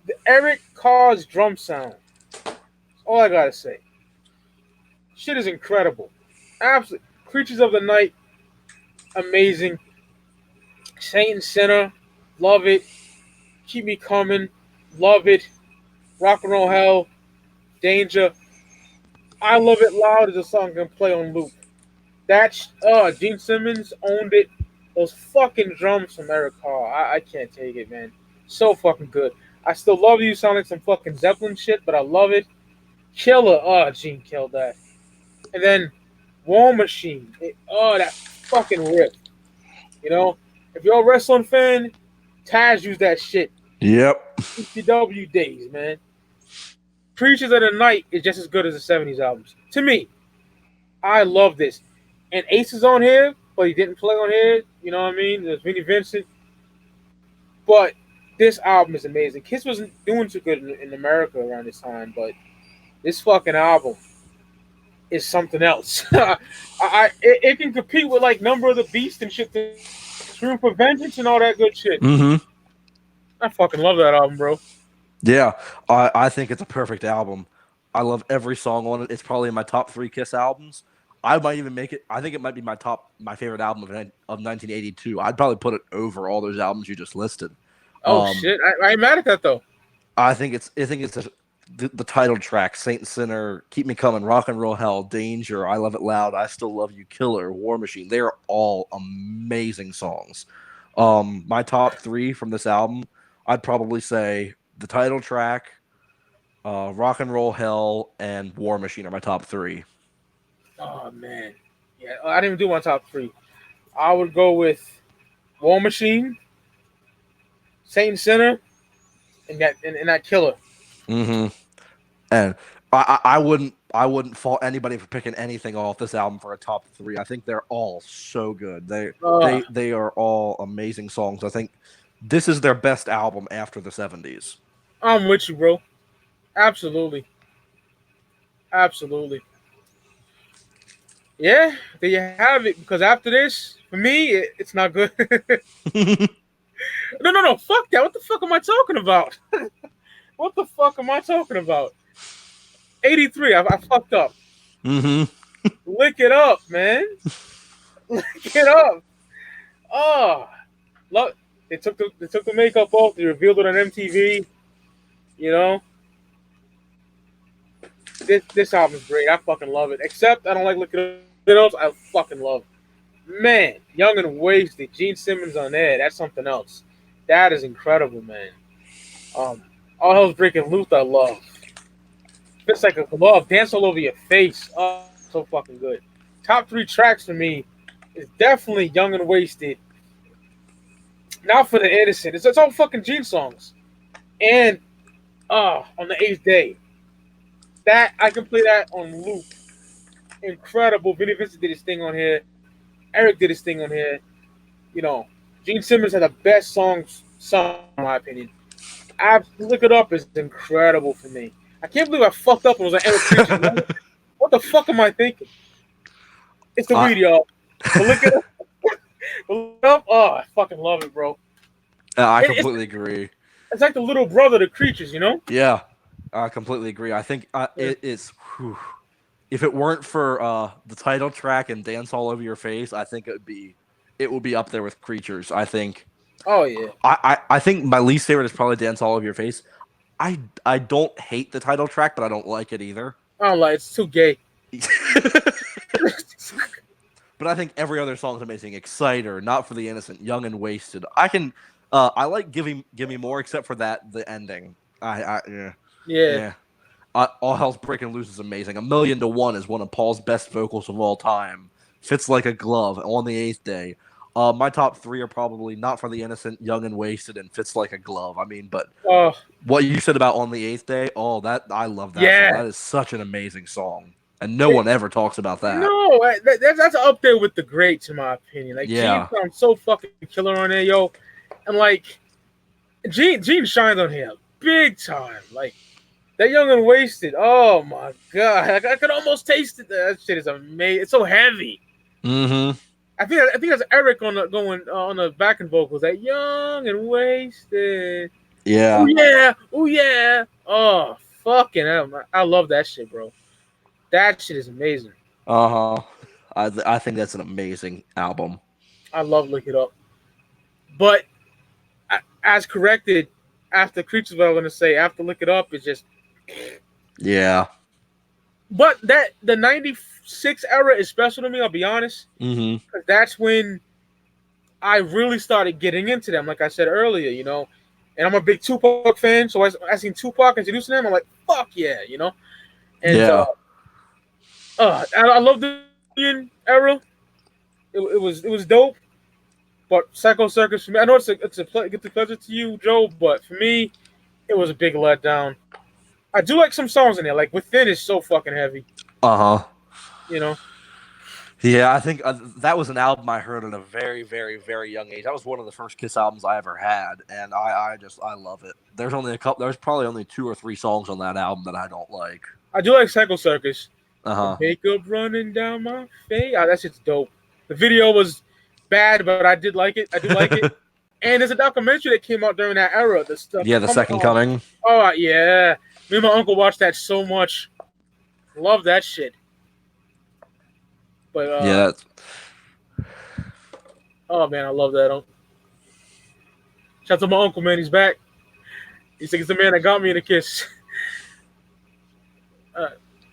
The Eric Carr's drum sound. That's all I gotta say. Shit is incredible. Absolutely. Creatures of the Night, amazing. Saint and Sinner, love it. Keep Me Coming, love it. Rock and Roll Hell, Danger. I Love It Loud is a song I can play on loop. That's Gene Simmons owned it. Those fucking drums from Eric Carr. I can't take it, man. So fucking good. I still love you. Sound like some fucking Zeppelin shit, but I love it. Killer. Oh, Gene killed that. And then War Machine. That fucking rip. If you're a wrestling fan, Taz used that shit. Yep. ECW days, man. Creatures of the Night is just as good as the '70s albums. To me, I love this. And Ace is on here, but he didn't play on here. You know what I mean? There's Vinnie Vincent. But this album is amazing. Kiss wasn't doing too good in America around this time, but this fucking album is something else. It can compete with like Number of the Beast and shit. Scream for Vengeance and all that good shit. Mm-hmm. I fucking love that album, bro. Yeah. I think it's a perfect album. I love every song on it. It's probably in my top 3 Kiss albums. I might even make it. I think it might be my favorite album of 1982. I'd probably put it over all those albums you just listed. Oh shit! I ain't mad at that though. I think it's the title track, Saint and Sinner, Keep Me Coming, Rock and Roll Hell, Danger, I Love It Loud, I Still Love You, Killer, War Machine. They are all amazing songs. My top 3 from this album, I'd probably say the title track, Rock and Roll Hell, and War Machine are my top 3. Oh man, yeah, I didn't even do my top 3. I would go with War Machine, Saint and Sinner, and that Killer. Mm-hmm. And I wouldn't I wouldn't fault anybody for picking anything off this album for a top 3. I think they're all so good. Uh, They are all amazing songs. I think this is their best album after the 70s. I'm with you, bro. Absolutely, absolutely. Yeah, there you have it. Because after this, for me, it's not good. No, no, no. Fuck that. What the fuck am I talking about? What the fuck am I talking about? 83. I fucked up. hmm Lick it up, man. Lick it up. Oh, look. They took the makeup off. They revealed it on MTV. You know, this album's great. I fucking love it. Except I don't like Lick It Up. I fucking love. Man, Young and Wasted. Gene Simmons on there. That's something else. That is incredible, man. Um, All Hell's Breaking Loose. I love. Fits like a glove. Dance all over your face. Oh, so fucking good. Top 3 tracks for me is definitely Young and Wasted. Not for the Innocent. It's all fucking Gene songs. And on the 8th day. That I can play that on loop. Incredible. Vinny Vincent did his thing on here. Eric did his thing on here. You know, Gene Simmons had the best song in my opinion. Look It Up is incredible for me. I can't believe I fucked up and was like Eric Preacher. What the fuck am I thinking? It's the weed, y'all. But Look It Up. Look It Up. Oh, I fucking love it, bro. I completely agree. It's like the little brother to Creatures, you know? Yeah, I completely agree. I think it is. Whew. If it weren't for the title track and Dance All Over Your Face, I think it would be up there with Creatures. I think. Oh yeah. I think my least favorite is probably Dance All Over Your Face. I don't hate the title track, but I don't like it either. I don't like it's too gay. But I think every other song is amazing. Exciter, Not for the Innocent, Young and Wasted. I like Give Me More, except for the ending. Yeah. All Hell's Breaking Loose is amazing. 1,000,000 to 1 is one of Paul's best vocals of all time. Fits like a glove on the 8th day. My top 3 are probably Not for the Innocent, Young and Wasted, and Fits Like a Glove. I mean, but what you said about On the 8th Day, I love that song. That is such an amazing song. And no one ever talks about that. No, that's up there with the greats, in my opinion. Like, Gene sounds so fucking killer on there, yo. And, like, Gene shines on here big time. Like, that Young and Wasted, oh, my God. I could almost taste it. That shit is amazing. It's so heavy. Mm-hmm. I think that's Eric on the backing vocals. That Young and Wasted. Yeah. Oh, yeah. Oh, yeah. Oh, fucking hell. I love that shit, bro. That shit is amazing. I think that's an amazing album. I love Look It Up. But as corrected, after Creatures, what I'm going to say, after Look It Up, is just... Yeah. But the 96 era is special to me, I'll be honest. Mm-hmm. Because that's when I really started getting into them, like I said earlier, you know. And I'm a big Tupac fan, so I seen Tupac introducing them, I'm like, fuck yeah, you know. And I love the era. It was dope. But Psycho Circus for me, I know it's a pleasure to you, Joe, but for me, it was a big letdown. I do like some songs in there, like Within is so fucking heavy. You know. Yeah, I think that was an album I heard at a very, very, very young age. That was one of the first Kiss albums I ever had, and I love it. There's probably only 2 or 3 songs on that album that I don't like. I do like Psycho Circus. Makeup running down my face. That shit's dope. The video was bad, but I did like it. I do like it. And there's a documentary that came out during that era. The Second Coming. Oh yeah, me and my uncle watched that so much. Love that shit. But yeah. Oh man, I love that. Shout out to my uncle, man. He's back. He's like, it's the man that got me in a Kiss.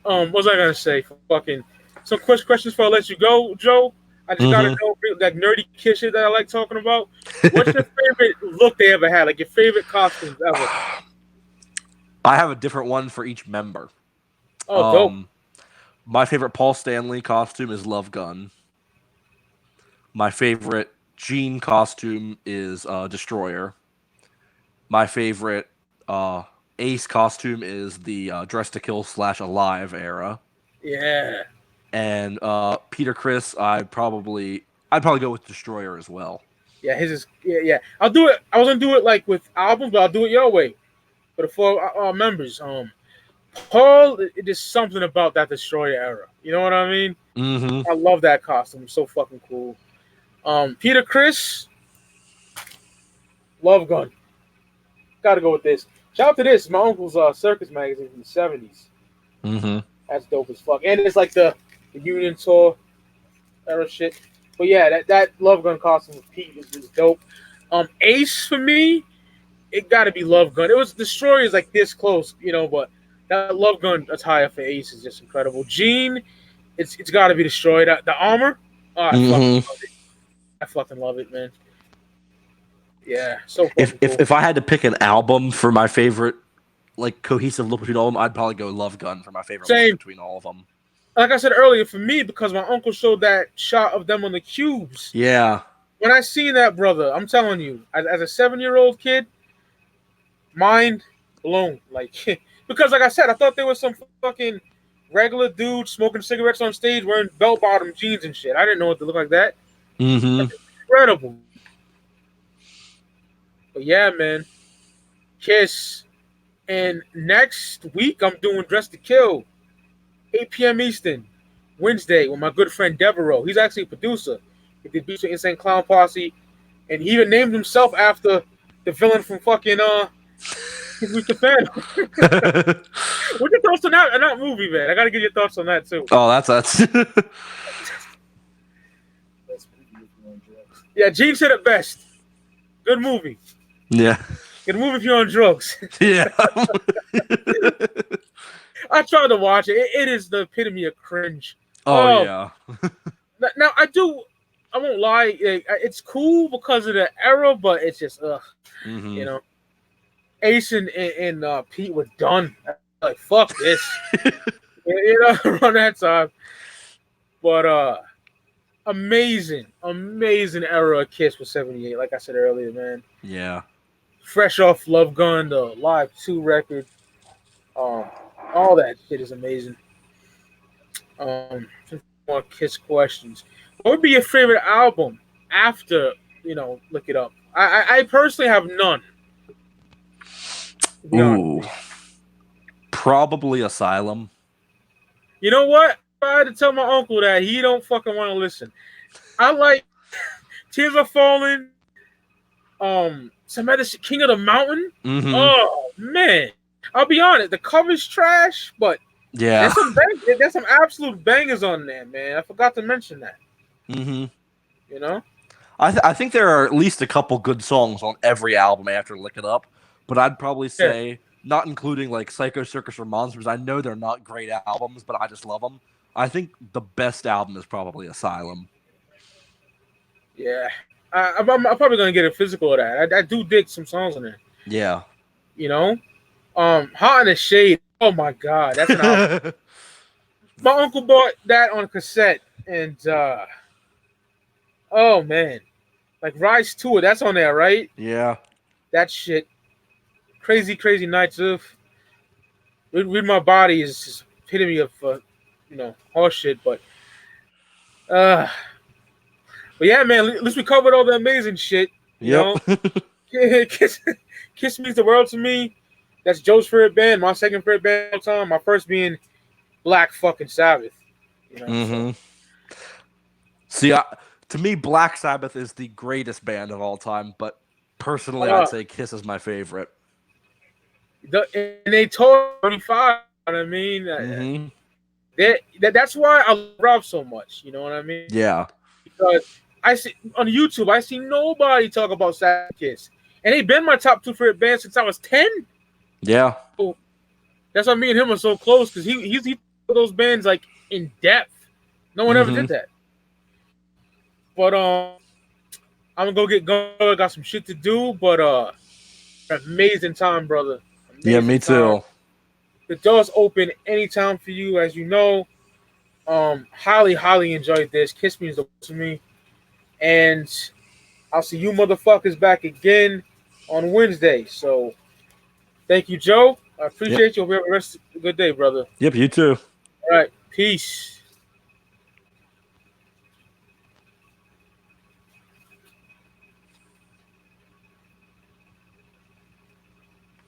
What was I gonna say? Fucking some questions before I let you go, Joe. I just gotta know that nerdy Kiss shit that I like talking about. What's your favorite look they ever had? Like your favorite costumes ever? I have a different one for each member. Oh, dope. My favorite Paul Stanley costume is Love Gun. My favorite Gene costume is Destroyer. My favorite Ace costume is the Dress to Kill / Alive era. Yeah. And Peter Criss, I'd probably go with Destroyer as well. Yeah, his is yeah. I'll do it. I was gonna do it like with albums, but I'll do it your way. For the four members, Paul, it is something about that Destroyer era. You know what I mean? Mm-hmm. I love that costume. It's so fucking cool. Peter Criss, Love Gun. Gotta go with this. Shout out to this. My uncle's circus magazine from the 70s. Mm-hmm. That's dope as fuck. And it's like the Union Tour era shit. But yeah, that Love Gun costume with Pete is dope. Ace for me, it gotta be Love Gun. It was Destroyer is like this close, but that Love Gun attire for Ace is just incredible. Gene, it's gotta be Destroyer. The armor, Mm-hmm. I fucking love it, man. Yeah, so fucking If cool. if I had to pick an album for my favorite, like cohesive look between all of them, I'd probably go Love Gun for my favorite Same. look between all of them. Like I said earlier, for me, because my uncle showed that shot of them on the cubes. Yeah. When I seen that, brother, I'm telling you, as a 7-year-old kid, mind blown. Like, because like I said, I thought there was some fucking regular dude smoking cigarettes on stage wearing bell-bottom jeans and shit. I didn't know it to look like that. Mm-hmm. That's incredible. But yeah, man. Kiss. And next week, I'm doing Dress to Kill. 8 p.m. Eastern. Wednesday with my good friend Devereaux. He's actually a producer. He did beats with Insane Clown Posse. And he even named himself after the villain from fucking His Week of Fan. What's your thoughts on that movie, man? I gotta get your thoughts on that too. Oh, that's Yeah, Gene said it best. Good movie. yeah. Good movie if you're on drugs. Yeah. I tried to watch it. It is the epitome of cringe. Oh yeah. Now I won't lie. It's cool because of the era, but it's just Mm-hmm. Ace and Pete were done. Like fuck this. Around that time. But amazing era of Kiss with 78. Like I said earlier, man. Yeah. Fresh off Love Gun, the Live 2 record. All that shit is amazing. Some more Kiss questions. What would be your favorite album after, look it up? I personally have none. To be honest. Probably Asylum. You know what? I had to tell my uncle that he don't fucking want to listen. I like Tears Are Falling. Some other shit, King of the Mountain. Mm-hmm. Oh man, I'll be honest. The cover's trash, but Yeah. there's some absolute bangers on there, man. I forgot to mention that. Mm-hmm. I think there are at least a couple good songs on every album after Lick It Up, but I'd probably say, not including like Psycho Circus or Monsters, I know they're not great albums, but I just love them. I think the best album is probably Asylum. Yeah. I'm probably gonna get a physical of that. I do dig some songs on there. Yeah. Hot in the Shade. Oh my god, that's an album. My uncle bought that on cassette, and oh man, like Rise to It. That's on there, right? Yeah. That shit. Crazy nights of. Read My Body is just epitome of horse shit, but yeah, man. At least we covered all the amazing shit. You know? Kiss Means the World to me. That's Joe's favorite band. My second favorite band of all time. My first being Black fucking Sabbath. Mm-hmm. See, to me, Black Sabbath is the greatest band of all time, but personally, I'd say Kiss is my favorite. And they told 35. You know what I mean? Mm-hmm. That's why I love Rob so much. You know what I mean? Yeah. Because I see on YouTube, I see nobody talk about Sabbath Kiss, and they've been my top 2 favorite bands since I was 10. Yeah. So that's why me and him are so close, because he those bands like in depth. No one ever did that. But I'm gonna go get going. I got some shit to do, but amazing time, brother. Yeah, me too. The door's open anytime for you, as you know. Highly enjoyed this. Kiss means the world to me. And I'll see you motherfuckers back again on Wednesday. So thank you, Joe. I appreciate you. Hope you have a good day, brother. Yep, you too. All right. Peace.